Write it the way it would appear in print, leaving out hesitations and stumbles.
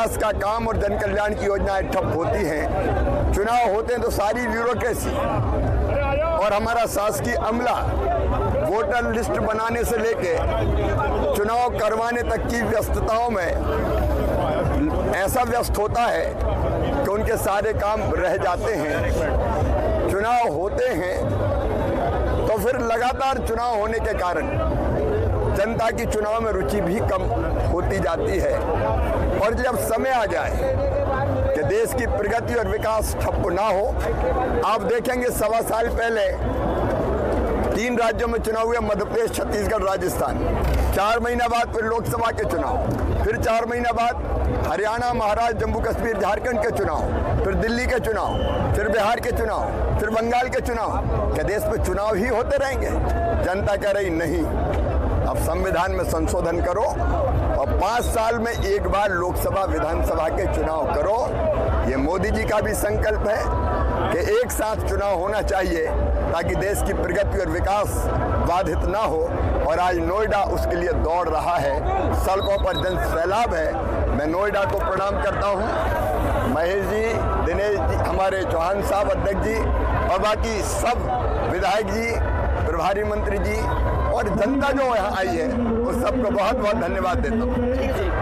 विकास का काम और जन कल्याण की योजनाएं ठप होती हैं। चुनाव होते हैं तो सारी ब्यूरोक्रेसी और हमारा शासकीय अमला वोटर लिस्ट बनाने से लेके चुनाव करवाने तक की व्यस्तताओं में ऐसा व्यस्त होता है कि उनके सारे काम रह जाते हैं। चुनाव होते हैं तो फिर लगातार चुनाव होने के कारण जनता की चुनाव में रुचि भी कम होती जाती है। और जब समय आ जाए कि देश की प्रगति और विकास ठप ना हो, आप देखेंगे 1.25 साल पहले 3 राज्यों में चुनाव हुए, मध्य प्रदेश, छत्तीसगढ़, राजस्थान। 4 महीना बाद फिर लोकसभा के चुनाव, फिर 4 महीना बाद हरियाणा, महाराष्ट्र, जम्मू कश्मीर, झारखंड के चुनाव, फिर दिल्ली के चुनाव, फिर बिहार के चुनाव, फिर बंगाल के चुनाव। क्या देश में चुनाव ही होते रहेंगे? जनता कह रही नहीं, अब संविधान में संशोधन करो और 5 साल में एक बार लोकसभा, विधानसभा के चुनाव करो। ये मोदी जी का भी संकल्प है कि एक साथ चुनाव होना चाहिए ताकि देश की प्रगति और विकास बाधित ना हो। और आज नोएडा उसके लिए दौड़ रहा है, सड़कों पर जन सैलाब है। मैं नोएडा को प्रणाम करता हूँ। महेश जी, दिनेश जी, हमारे चौहान साहब अध्यक्ष जी और बाकी सब विधायक जी, प्रभारी मंत्री जी और जनता जो यहाँ आई है उस सबको बहुत बहुत धन्यवाद देता हूँ।